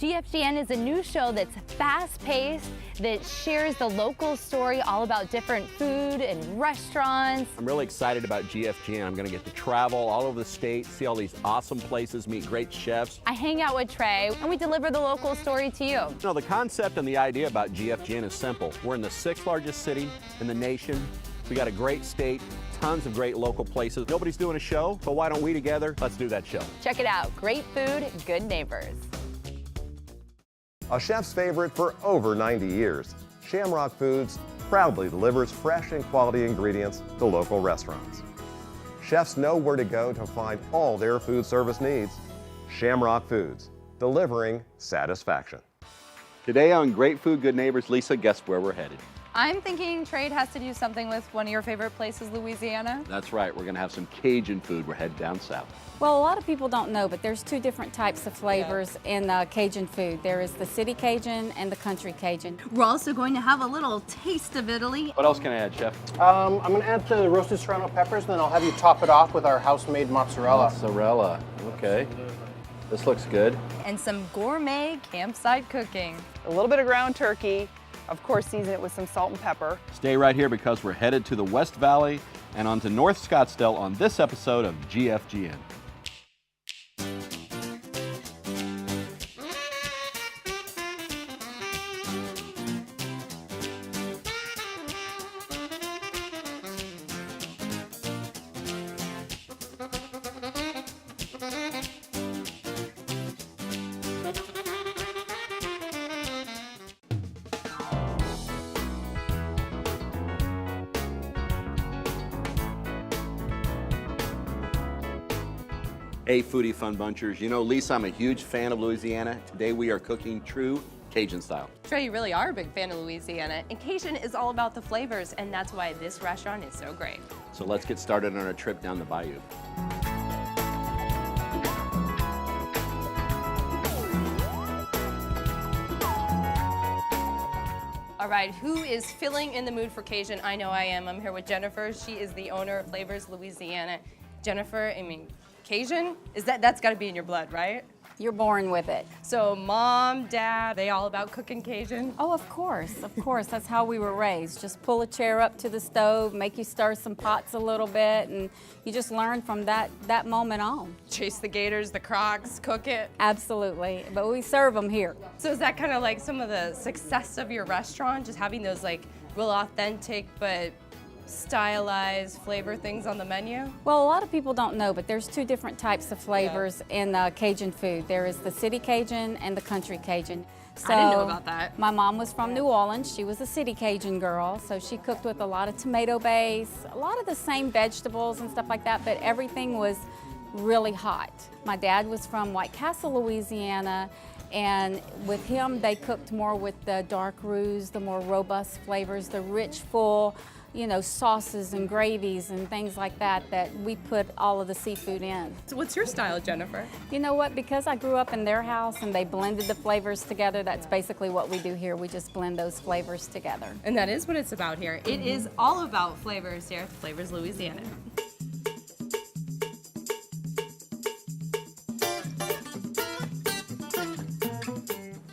GFGN is a new show that's fast-paced, that shares the local story all about different food and restaurants. I'm really excited about GFGN. I'm going to get to travel all over the state, see all these awesome places, meet great chefs. I hang out with Trey, and we deliver the local story to you. You know, the concept and the idea about GFGN is simple. We're in the 6th largest city in the nation. We got a great state, tons of great local places. Nobody's doing a show, so why don't we together? Let's do that show. Check it out. Great food, good neighbors. A chef's favorite for over 90 years, Shamrock Foods proudly delivers fresh and quality ingredients to local restaurants. Chefs know where to go to find all their food service needs. Shamrock Foods, delivering satisfaction. Today on Great Food, Good Neighbors, Lisa, guess where we're headed? I'm thinking trade has to do something with one of your favorite places, Louisiana. That's right, we're going to have some Cajun food. We're headed down south. Well, a lot of people don't know, but there's two different types of flavors in Cajun food. There is the city Cajun and the country Cajun. We're also going to have a little taste of Italy. What else can I add, Chef? I'm going to add the roasted serrano peppers, and then I'll have you top it off with our house-made mozzarella. Mozzarella, okay. This looks good. And some gourmet campsite cooking. A little bit of ground turkey. Of course, season it with some salt and pepper. Stay right here because we're headed to the West Valley and on to North Scottsdale on this episode of GFGN. Hey, Foodie Fun Bunchers. You know, Lisa, I'm a huge fan of Louisiana. Today we are cooking true Cajun style. Trey, you really are a big fan of Louisiana. And Cajun is all about the flavors, and that's why this restaurant is so great. So let's get started on our trip down the bayou. All right, who is filling in the mood for Cajun? I know I am. I'm here with Jennifer. She is the owner of Flavors Louisiana. Jennifer, I mean, Cajun, that's gotta be in your blood, right? You're born with it. So mom, dad, they all about cooking Cajun? Oh, of course, that's how we were raised. Just pull a chair up to the stove, make you stir some pots a little bit, and you just learn from that moment on. Chase the gators, the crocs, cook it? Absolutely, but we serve them here. So is that kind of like some of the success of your restaurant, just having those like real authentic but stylized flavor things on the menu? Well, a lot of people don't know, but there's two different types of flavors in Cajun food. There is the city Cajun and the country Cajun. So I didn't know about that. My mom was from New Orleans. She was a city Cajun girl, so she cooked with a lot of tomato base, a lot of the same vegetables and stuff like that, but everything was really hot. My dad was from White Castle, Louisiana, and with him, they cooked more with the dark roux, the more robust flavors, the rich, full, you know, sauces and gravies and things like that we put all of the seafood in. So what's your style, Jennifer? You know what, because I grew up in their house and they blended the flavors together, that's basically what we do here. We just blend those flavors together. And that is what it's about here. It is all about flavors here at Flavors Louisiana.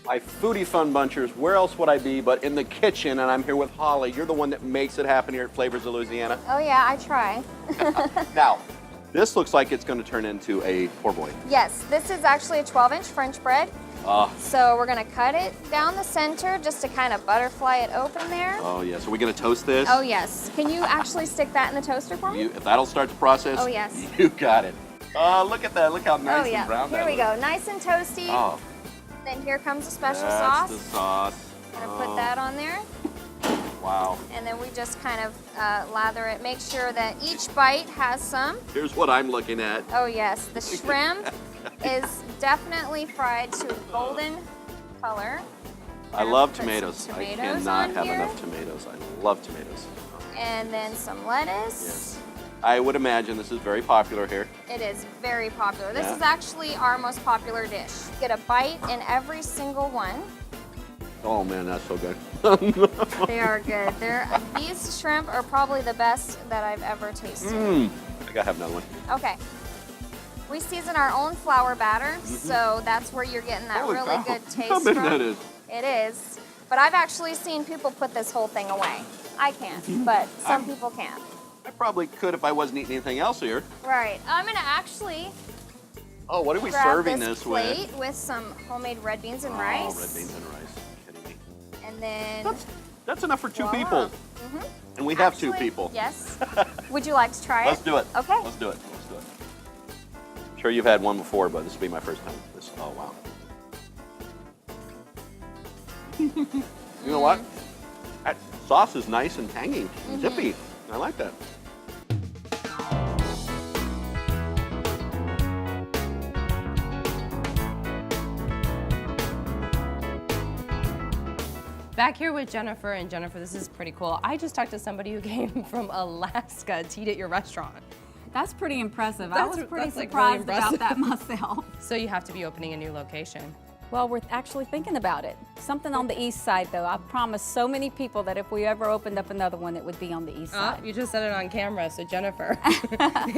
My Foodie Fun Bunchers, where else would I be but in the kitchen? And I'm here with Holly. You're the one that makes it happen here at Flavors of Louisiana. Oh yeah, I try. Now, this looks like it's going to turn into a poor boy. Yes, this is actually a 12-inch French bread. So we're gonna cut it down the center just to kind of butterfly it open there. Oh yeah, so we're going to toast this? Oh yes. Can you actually stick that in the toaster for me? If that'll start the process, Oh, yes. You got it. Look at that. Look how nice Oh yeah. and brown Here that we looks. go. Nice and toasty. Oh, Then here comes the special that's sauce. the sauce. Gonna put that on there. Wow. And then we just kind of lather it. Make sure that each bite has some. Here's what I'm looking at. Oh yes, the shrimp is definitely fried to a golden color. I love Put some tomatoes. I tomatoes cannot on have here. enough tomatoes. I love tomatoes. And then some lettuce. Yes. I would imagine this is very popular here. It is very popular. This Yeah. is actually our most popular dish. Get a bite in every single one. Oh man, that's so good. They are good. These shrimp are probably the best that I've ever tasted. I gotta have another one. Okay. We season our own flour batter, so that's where you're getting that Holy really cow. good taste How big from. that is. It is. But I've actually seen people put this whole thing away. I can't, but some people can. I probably could if I wasn't eating anything else here. Right. I'm gonna actually Oh, what are we grab serving this this plate with some homemade red beans and rice. Oh, red beans and rice. Kidding me. And then That's enough for two voila. people. And we have two Actually, people. Yes. Would you like to try it? Let's do it. Okay. Let's do it. Let's do it. I'm sure you've had one before, but this will be my first time. Oh, wow. You know what? That sauce is nice and tangy, and zippy. I like that. Back here with Jennifer, and Jennifer, this is pretty cool. I just talked to somebody who came from Alaska to eat at your restaurant. That's pretty impressive. I was pretty that's, like, surprised really about impressive. that myself. So you have to be opening a new location. Well, we're actually thinking about it. Something on the east side, though. I promised so many people that if we ever opened up another one, it would be on the east side. You just said it on camera, so Jennifer,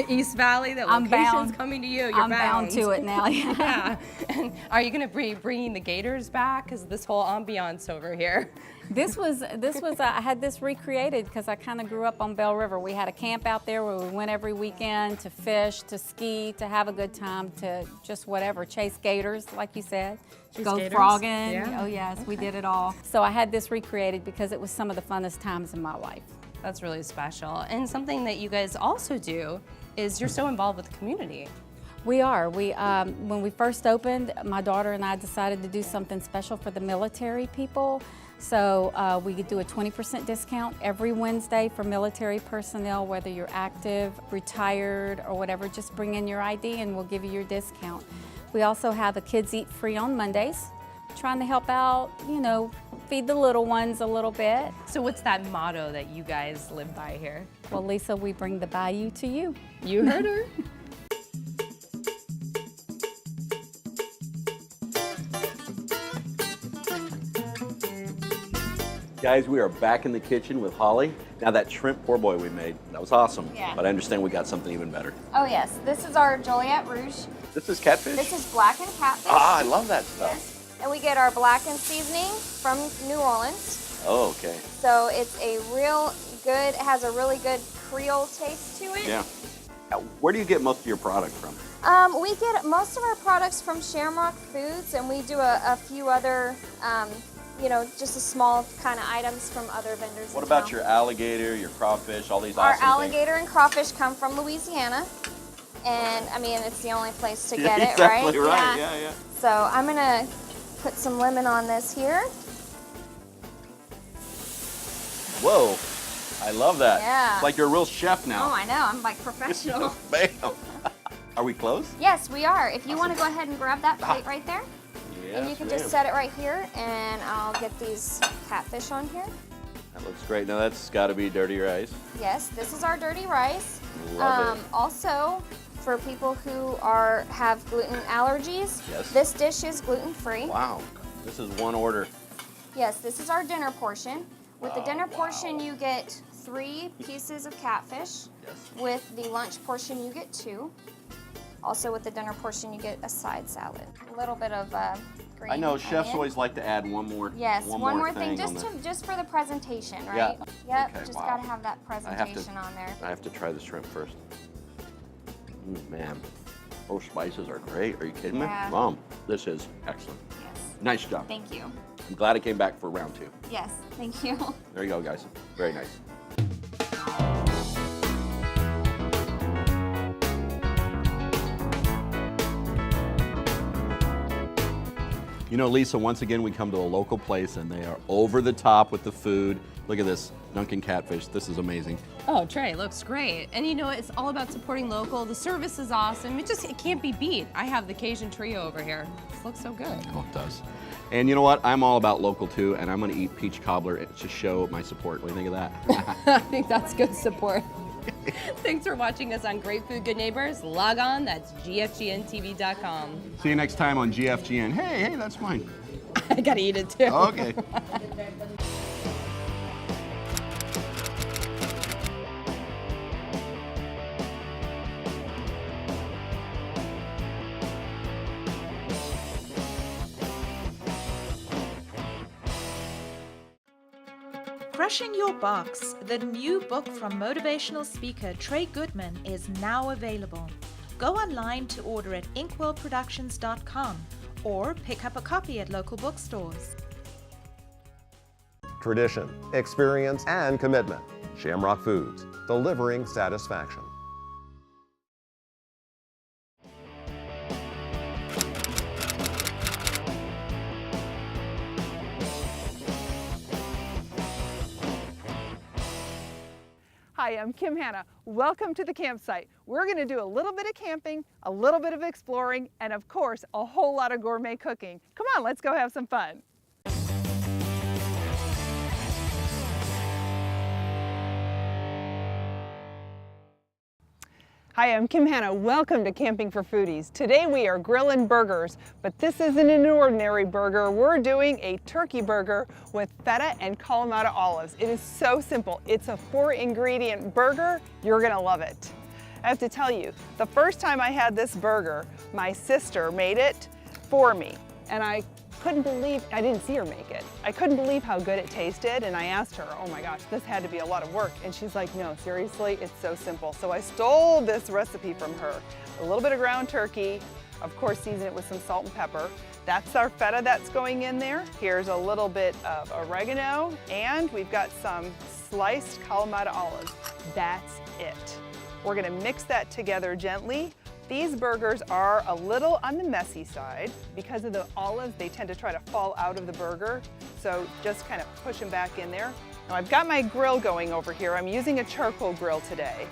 East Valley, the I'm location's bound. coming to you. You're I'm bound to it now. Yeah. Yeah. And are you going to be bringing the Gators back? Because this whole ambiance over here. This was I had this recreated because I kind of grew up on Bell River. We had a camp out there where we went every weekend to fish, to ski, to have a good time, to just whatever, chase gators, like you said, go gators? frogging. Yeah. Oh yes, we did it all. So I had this recreated because it was some of the funnest times in my life. That's really special. And something that you guys also do is you're so involved with the community. We are. When we first opened, my daughter and I decided to do something special for the military people. So we could do a 20% discount every Wednesday for military personnel, whether you're active, retired, or whatever. Just bring in your ID and we'll give you your discount. We also have a Kids Eat Free on Mondays, trying to help out, you know, feed the little ones a little bit. So what's that motto that you guys live by here? Well, Lisa, we bring the bayou to you. You heard her. Guys, we are back in the kitchen with Holly. Now that shrimp poor boy we made, that was awesome. Yeah. But I understand we got something even better. Oh yes, this is our Joliet Rouge. This is catfish? This is blackened catfish. Ah, I love that stuff. Yes. And we get our blackened seasoning from New Orleans. Oh, okay. So it's a real good, it has a really good Creole taste to it. Yeah. Now, where do you get most of your product from? We get most of our products from Shamrock Foods, and we do a few other, you know, just a small kind of items from other vendors. What in about town. your alligator, your crawfish, all these Our awesome alligator and crawfish come from Louisiana, and I mean it's the only place to things? get it, Exactly right? Yeah. So I'm gonna put some lemon on this here. Whoa, I love that. Yeah. It's like you're a real chef now. Oh, I know. I'm like professional. Bam. Are we close? Yes, we are. If you want to go ahead and grab that plate right there, and you can just set it right here, and I'll get these catfish on here. That looks great. Now that's got to be dirty rice. Yes, this is our dirty rice. Love it. Also, for people who have gluten allergies, Yes. this dish is gluten-free. Wow, this is one order. Yes, this is our dinner portion. With the dinner portion, you get 3 pieces of catfish. Yes. With the lunch portion, you get 2. Also, with the dinner portion, you get a side salad. A little bit of green I know chefs onion. always like to add one more. Yes, one more thing, on just for the presentation, Yeah. right? Yep, Okay, just wow. gotta have that I have to- presentation on there. I have to try the shrimp first. Man, those spices are great. Are you kidding me? Yeah. Mom, this is excellent. Yes, Nice job. thank you. I'm glad I came back for round 2. Yes, thank you. There you go, guys. Very nice. You know, Lisa, once again, we come to a local place and they are over the top with the food. Look at this, Dunkin' Catfish. This is amazing. Oh, Trey, looks great. And you know, it's all about supporting local. The service is awesome. It can't be beat. I have the Cajun Trio over here. This looks so good. Oh, it does. And you know what? I'm all about local too, and I'm gonna eat peach cobbler to show my support. What do you think of that? I think that's good support. Thanks for watching us on Great Food, Good Neighbors. Log on, that's gfgntv.com. See you next time on GFGN. Hey, that's mine. I gotta eat it too. Okay. Crushing Your Box, the new book from motivational speaker Trey Goodman, is now available. Go online to order at inkwellproductions.com or pick up a copy at local bookstores. Tradition, experience, and commitment. Shamrock Foods, delivering satisfaction. Hi, I'm Kim Hanna. Welcome to the campsite. We're going to do a little bit of camping, a little bit of exploring, and of course, a whole lot of gourmet cooking. Come on, let's go have some fun. Hi, I'm Kim Hanna. Welcome to Camping for Foodies. Today we are grilling burgers, but this isn't an ordinary burger. We're doing a turkey burger with feta and Kalamata olives. It is so simple. It's a 4-ingredient burger. You're gonna love it. I have to tell you, the first time I had this burger, my sister made it for me, and I couldn't believe, I didn't see her make it. I couldn't believe how good it tasted, and I asked her, oh my gosh, this had to be a lot of work. And she's like, no, seriously, it's so simple. So I stole this recipe from her. A little bit of ground turkey, of course season it with some salt and pepper. That's our feta that's going in there. Here's a little bit of oregano, and we've got some sliced Kalamata olives. That's it. We're gonna mix that together gently. These burgers are a little on the messy side. Because of the olives, they tend to try to fall out of the burger. So just kind of push them back in there. Now I've got my grill going over here. I'm using a charcoal grill today.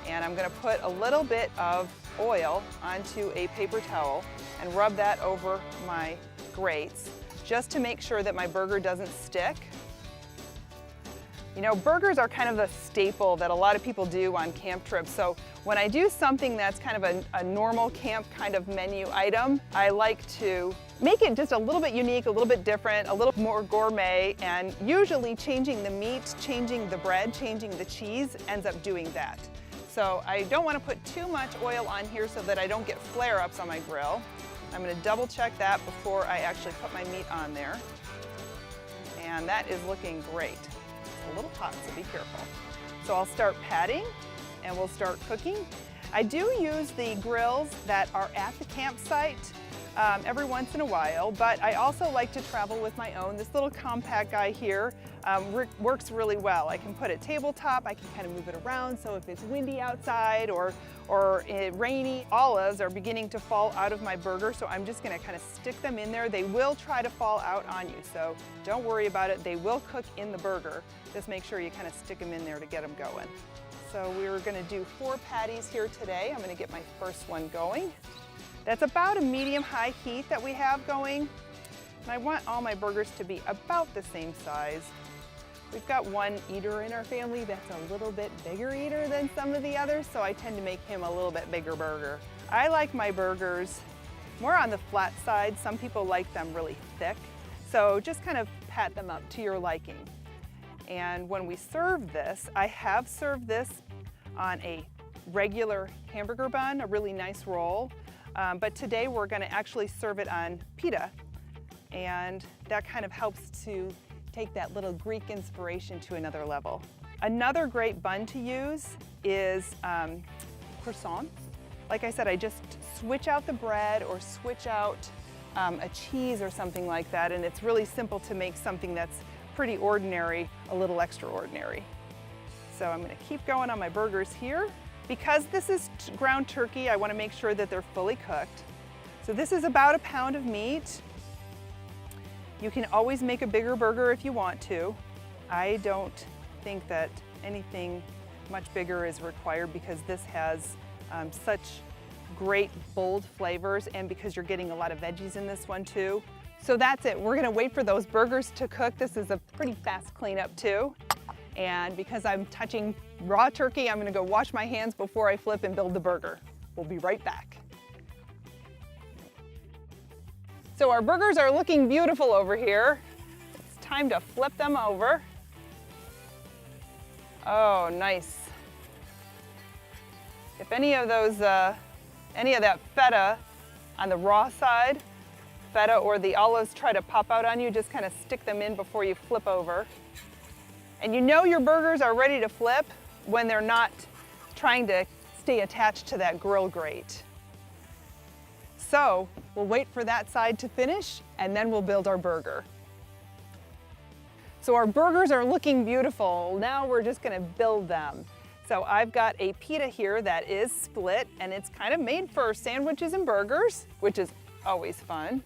And I'm gonna put a little bit of oil onto a paper towel and rub that over my grates just to make sure that my burger doesn't stick. You know, burgers are kind of a staple that a lot of people do on camp trips. So when I do something that's kind of a normal camp kind of menu item, I like to make it just a little bit unique, a little bit different, a little more gourmet, and usually changing the meat, changing the bread, changing the cheese ends up doing that. So I don't want to put too much oil on here so that I don't get flare-ups on my grill. I'm going to double check that before I actually put my meat on there. And that is looking great. A little hot, so be careful. So I'll start patting and we'll start cooking. I do use the grills that are at the campsite every once in a while, but I also like to travel with my own. This little compact guy here works really well. I can put it tabletop, I can kind of move it around, so if it's windy outside or rainy, olives are beginning to fall out of my burger, so I'm just gonna kind of stick them in there. They will try to fall out on you, so don't worry about it. They will cook in the burger. Just make sure you kind of stick them in there to get them going. So we're gonna do 4 patties here today. I'm gonna get my first one going. That's about a medium-high heat that we have going. And I want all my burgers to be about the same size. We've got one eater in our family that's a little bit bigger eater than some of the others, so I tend to make him a little bit bigger burger. I like my burgers more on the flat side. Some people like them really thick. So just kind of pat them up to your liking. And when we serve this, I have served this on a regular hamburger bun, a really nice roll. But today we're gonna actually serve it on pita. And that kind of helps to take that little Greek inspiration to another level. Another great bun to use is croissants. Like I said, I just switch out the bread or switch out a cheese or something like that, and it's really simple to make something that's pretty ordinary a little extraordinary. So I'm gonna keep going on my burgers here. Because this is ground turkey, I wanna make sure that they're fully cooked. So this is about a pound of meat. You can always make a bigger burger if you want to. I don't think that anything much bigger is required because this has such great bold flavors, and because you're getting a lot of veggies in this one too. So that's it. We're gonna wait for those burgers to cook. This is a pretty fast cleanup too. And because I'm touching raw turkey, I'm gonna go wash my hands before I flip and build the burger. We'll be right back. So our burgers are looking beautiful over here. It's time to flip them over. Oh, nice. If any of that feta on the raw side, feta or the olives try to pop out on you, just kind of stick them in before you flip over. And you know your burgers are ready to flip when they're not trying to stay attached to that grill grate. So we'll wait for that side to finish and then we'll build our burger. So our burgers are looking beautiful. Now we're just gonna build them. So I've got a pita here that is split and it's kind of made for sandwiches and burgers, which is always fun.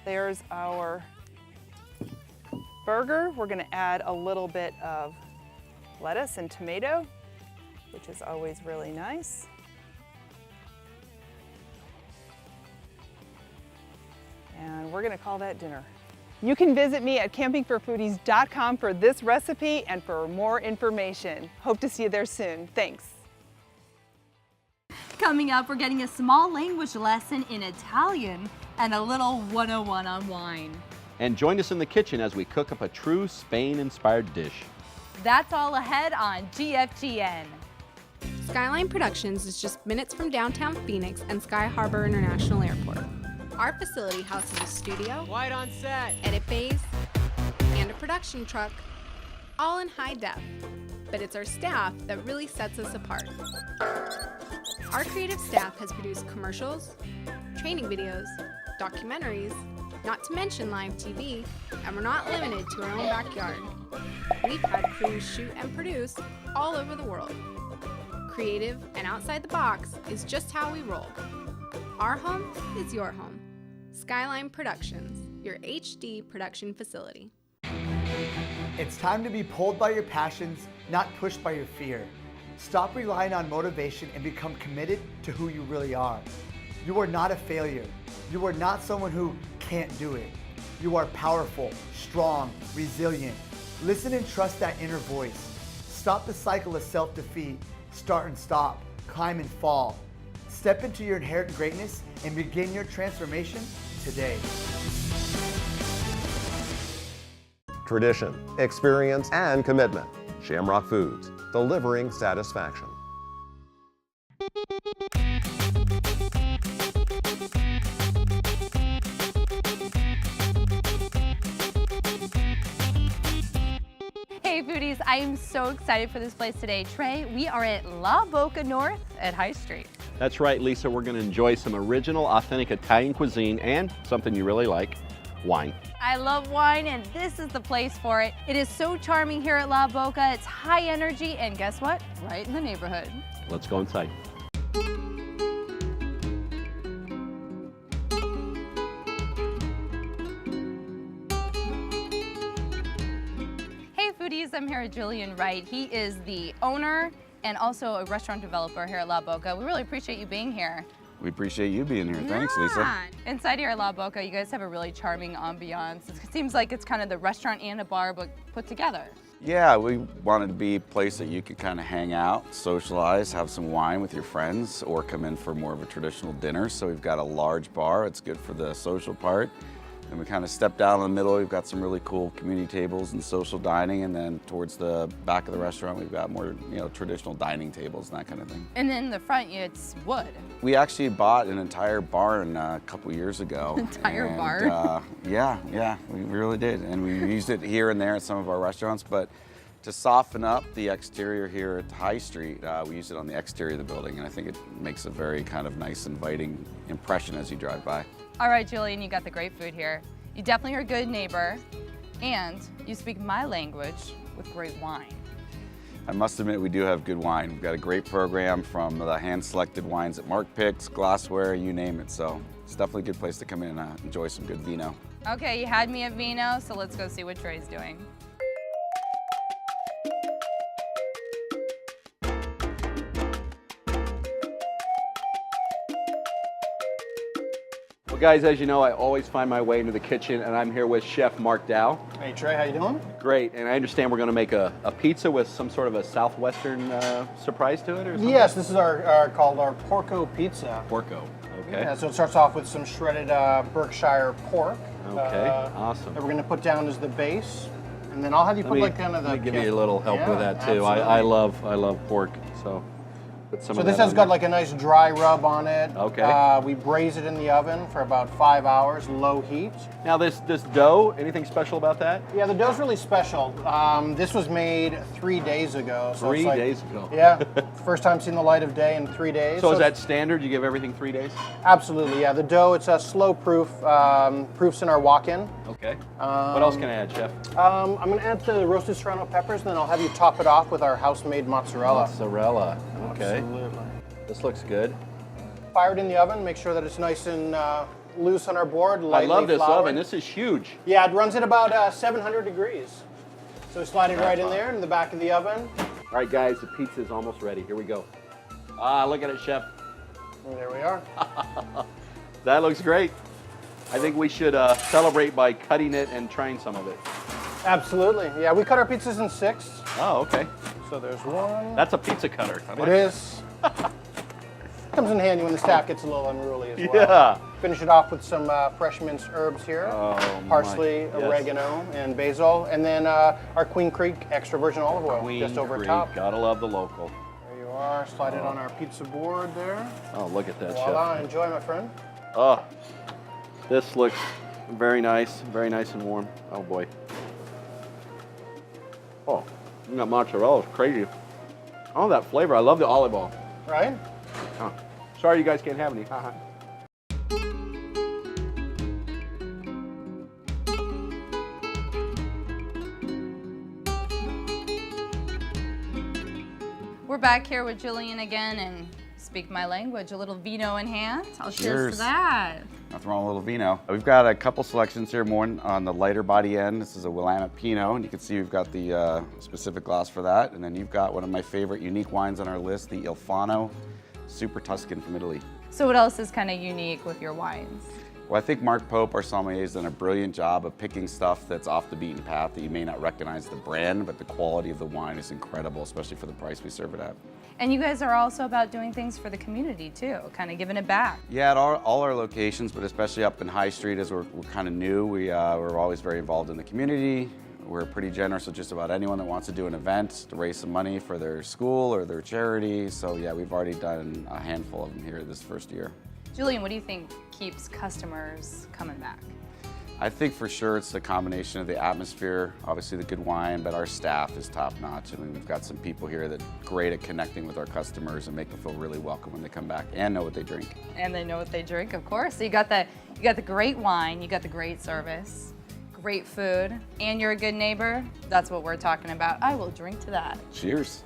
There's our burger. We're gonna add a little bit of lettuce and tomato, which is always really nice. And we're gonna call that dinner. You can visit me at campingforfoodies.com for this recipe and for more information. Hope to see you there soon. Thanks. Coming up, we're getting a small language lesson in Italian and a little 101 on wine. And join us in the kitchen as we cook up a true Spain-inspired dish. That's all ahead on GFGN. Skyline Productions is just minutes from downtown Phoenix and Sky Harbor International Airport. Our facility houses a studio, White on set, edit bays, and a production truck, all in high def. But it's our staff that really sets us apart. Our creative staff has produced commercials, training videos, documentaries, not to mention live TV, and we're not limited to our own backyard. We've had crews shoot and produce all over the world. Creative and outside the box is just how we roll. Our home is your home. Skyline Productions, your HD production facility. It's time to be pulled by your passions, not pushed by your fear. Stop relying on motivation and become committed to who you really are. You are not a failure. You are not someone who can't do it. You are powerful, strong, resilient. Listen and trust that inner voice. Stop the cycle of self-defeat. Start and stop, climb and fall. Step into your inherent greatness and begin your transformation today. Tradition, experience, and commitment. Shamrock Foods, delivering satisfaction. Hey foodies, I am so excited for this place today. Trey, we are at LaBocca North at High Street. That's right, Lisa. We're going to enjoy some original, authentic Italian cuisine and something you really like, wine. I love wine and this is the place for it. It is so charming here at LaBocca. It's high energy and guess what? Right in the neighborhood. Let's go inside. Hey foodies, I'm here with Julian Wright. He is the owner and also a restaurant developer here at LaBocca. We really appreciate you being here. We appreciate you being here. Thanks, Lisa. Inside here at LaBocca, you guys have a really charming ambiance. It seems like it's kind of the restaurant and a bar, but put together. Yeah, we wanted to be a place that you could kind of hang out, socialize, have some wine with your friends, or come in for more of a traditional dinner. So we've got a large bar. It's good for the social part. And we kind of step down in the middle. We've got some really cool community tables and social dining. And then towards the back of the restaurant, we've got more, traditional dining tables and that kind of thing. And then in the front, it's wood. We actually bought an entire barn a couple years ago. Barn? Yeah, we really did. And we used it here and there at some of our restaurants. But to soften up the exterior here at High Street, we use it on the exterior of the building. And I think it makes a very kind of nice, inviting impression as you drive by. All right, Julian, you got the great food here. You definitely are a good neighbor, and you speak my language with great wine. I must admit, we do have good wine. We've got a great program from the hand-selected wines that Mark picks, glassware, you name it. So it's definitely a good place to come in and enjoy some good vino. Okay, you had me at vino, so let's go see what Trey's doing. Well, guys, as you know, I always find my way into the kitchen, and I'm here with Chef Mark Dow. Hey, Trey, how you doing? Great, and I understand we're going to make a pizza with some sort of a southwestern surprise to it, or something? Yes, this is called our Porco Pizza. Porco, okay. Yeah, so it starts off with some shredded Berkshire pork. Okay, awesome. That we're going to put down as the base, and then I'll have you put like kind of the. Let me give you a little help with that too. I love pork, so. Put some So of this that has on got there. like a nice dry rub on it. Okay. We braise it in the oven for about 5 hours, low heat. Now this dough, anything special about that? Yeah, the dough's really special. This was made 3 days ago. So 3 days ago. Yeah, first time seeing the light of day in 3 days. So is that standard? You give everything 3 days? Absolutely, yeah. The dough, it's a slow proof, proofs in our walk-in. Okay. What else can I add, Chef? I'm gonna add the roasted serrano peppers, and then I'll have you top it off with our house-made mozzarella. Mozzarella. Okay. Absolutely. This looks good. Fire it in the oven, make sure that it's nice and loose on our board, I lightly love this floured. oven. This is huge. Yeah, it runs at about 700 degrees. So slide it right in there in the back of the oven. All right, guys, the pizza is almost ready. Here we go. Ah, look at it, Chef. And there we are. That looks great. I think we should celebrate by cutting it and trying some of it. Absolutely. Yeah, we cut our pizzas in 6. Oh, okay. So there's one. That's a pizza cutter. I like It is. Comes in handy when the staff gets a little unruly as well. Yeah. Finish it off with some fresh minced herbs here. Oh, Parsley, yes. oregano, and basil. And then our Queen Creek extra virgin olive oil Queen just over Creek. top. Gotta love the local. There you are. Slide it on our pizza board there. Oh, look at that, Voila. Chef. Enjoy, my friend. Oh, this looks very nice and warm. Oh boy. Oh, that mozzarella is crazy. Oh, that flavor. I love the olive oil. Right? Oh. Sorry you guys can't have any. We're back here with Jillian again, and speak my language, a little vino in hand. I'll cheers to Cheers. that. Nothing wrong with a little vino. We've got a couple selections here, more on the lighter body end. This is a Willamette Pinot, and you can see we've got the specific glass for that. And then you've got one of my favorite unique wines on our list, the Il Fano Super Tuscan from Italy. So what else is kind of unique with your wines? Well, I think Mark Pope, our sommelier, has done a brilliant job of picking stuff that's off the beaten path that you may not recognize the brand, but the quality of the wine is incredible, especially for the price we serve it at. And you guys are also about doing things for the community too, kind of giving it back. Yeah, at all our locations, but especially up in High Street as we're kind of new, we're always very involved in the community. We're pretty generous with just about anyone that wants to do an event to raise some money for their school or their charity. So yeah, we've already done a handful of them here this first year. Julian, what do you think keeps customers coming back? I think for sure it's the combination of the atmosphere, obviously the good wine, but our staff is top notch. I mean, we've got some people here that are great at connecting with our customers and make them feel really welcome when they come back and know what they drink. And they know what they drink, of course. So you got the great wine, you got the great service, great food, and you're a good neighbor. That's what we're talking about. I will drink to that. Cheers.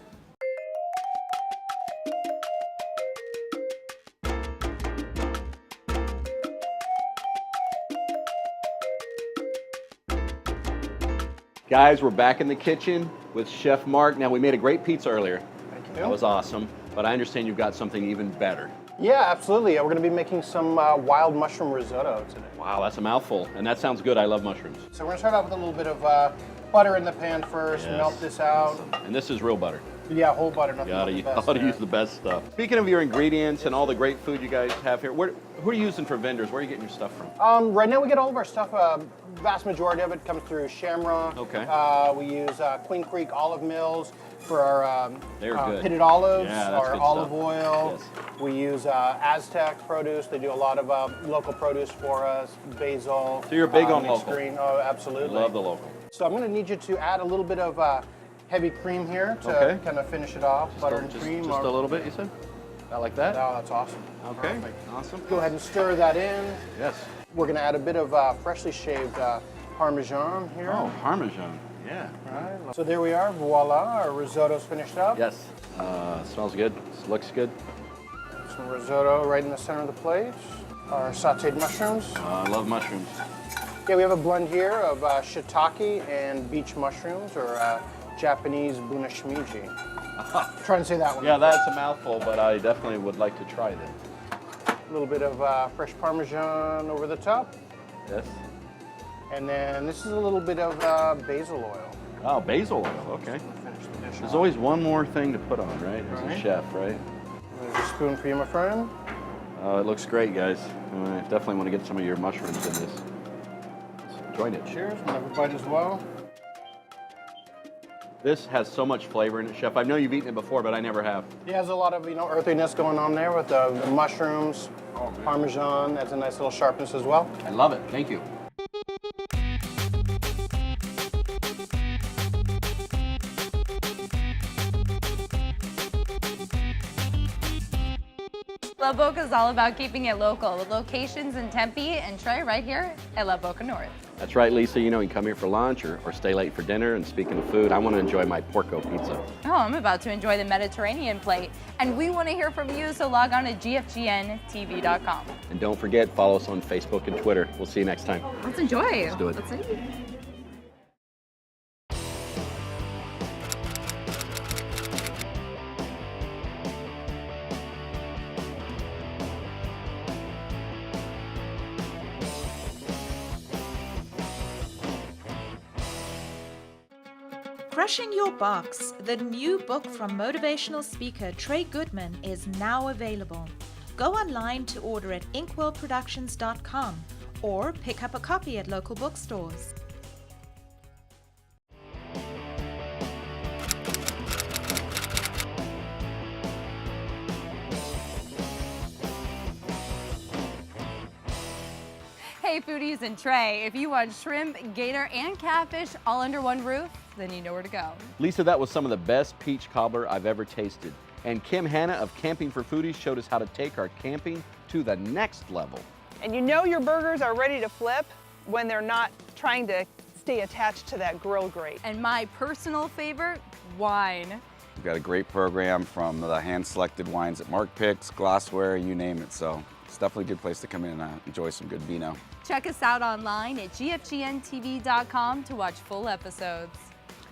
Guys, we're back in the kitchen with Chef Mark. Now, we made a great pizza earlier. Thank you. That was awesome. But I understand you've got something even better. Yeah, absolutely. We're going to be making some wild mushroom risotto today. Wow, that's a mouthful. And that sounds good. I love mushrooms. So we're going to start off with a little bit of butter in the pan first, Yes. melt this out. And this is real butter. Yeah, whole butter, nothing but the best Gotta there. use the best stuff. Speaking of your ingredients and all the great food you guys have here, who are you using for vendors? Where are you getting your stuff from? Right now we get all of our stuff, vast majority of it comes through Shamrock. Okay. We use Queen Creek olive mills for our They're good. pitted olives, Yeah, that's our good olive stuff. oil. Yes. We use Aztec produce. They do a lot of local produce for us, basil. So you're big on mixed local. green. Oh, absolutely. Love the local. So I'm going to need you to add a little bit of heavy cream here to Okay. kind of finish it off. Butter and cream. Just a little bit, you said? Not like that? Oh, that's awesome. Okay, Perfect. awesome. Go ahead and stir that in. Yes. We're going to add a bit of freshly shaved Parmesan here. Oh, Parmesan. Yeah. All right. So there we are. Voila. Our risotto's finished up. Yes. Smells good. Looks good. Some risotto right in the center of the plate. Our sauteed mushrooms. I love mushrooms. Yeah, we have a blend here of shiitake and beach mushrooms, or Japanese bunashimiji. Trying to say that one. Yeah, that's a mouthful, but I definitely would like to try that. A little bit of fresh Parmesan over the top. Yes. And then this is a little bit of basil oil. Oh, basil oil. Okay. Finish the dish There's off. always one more thing to put on, right? As a Right. chef, right? There's a spoon for you, my friend. It looks great, guys. I definitely want to get some of your mushrooms in this. Enjoyed it. Cheers. We'll have a bite as well. This has so much flavor in it, Chef. I know you've eaten it before, but I never have. It has a lot of, earthiness going on there with the mushrooms, Parmesan. That's a nice little sharpness as well. I love it. Thank you. LaBocca is all about keeping it local, with locations in Tempe and Trey right here at LaBocca North. That's right, Lisa. You can come here for lunch or stay late for dinner. And speaking of food, I want to enjoy my Porco pizza. Oh, I'm about to enjoy the Mediterranean plate. And we want to hear from you, so log on to GFGNTV.com. And don't forget, follow us on Facebook and Twitter. We'll see you next time. Let's enjoy. Let's do it. Let's see. Crushing Your Box, the new book from motivational speaker Trey Goodman, is now available. Go online to order at inkwellproductions.com or pick up a copy at local bookstores. Hey foodies and Trey, if you want shrimp, gator, and catfish all under one roof, then you know where to go. Lisa, that was some of the best peach cobbler I've ever tasted. And Kim Hanna of Camping for Foodies showed us how to take our camping to the next level. And you know your burgers are ready to flip when they're not trying to stay attached to that grill grate. And my personal favorite, wine. We've got a great program from the hand-selected wines that Mark picks, glassware, you name it. So it's definitely a good place to come in and enjoy some good vino. Check us out online at GFGNTV.com to watch full episodes.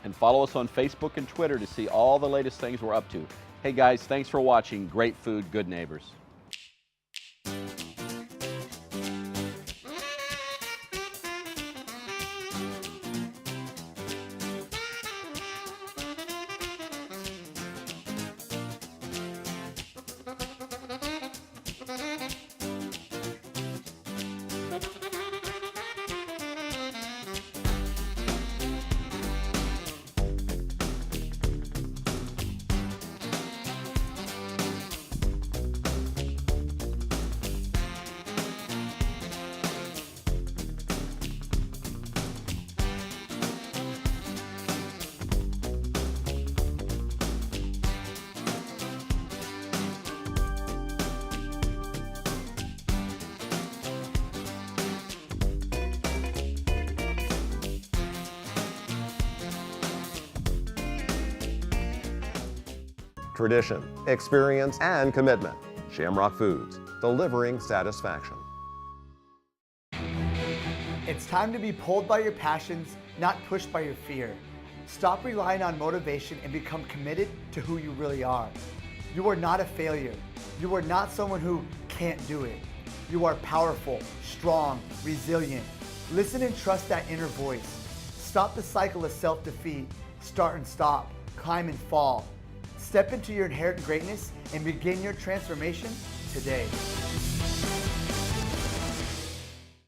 And follow us on Facebook and Twitter to see all the latest things we're up to. Hey guys, thanks for watching. Great food, good neighbors. Tradition, experience, and commitment. Shamrock Foods, delivering satisfaction. It's time to be pulled by your passions, not pushed by your fear. Stop relying on motivation and become committed to who you really are. You are not a failure. You are not someone who can't do it. You are powerful, strong, resilient. Listen and trust that inner voice. Stop the cycle of self-defeat. Start and stop, climb and fall. Step into your inherent greatness and begin your transformation today.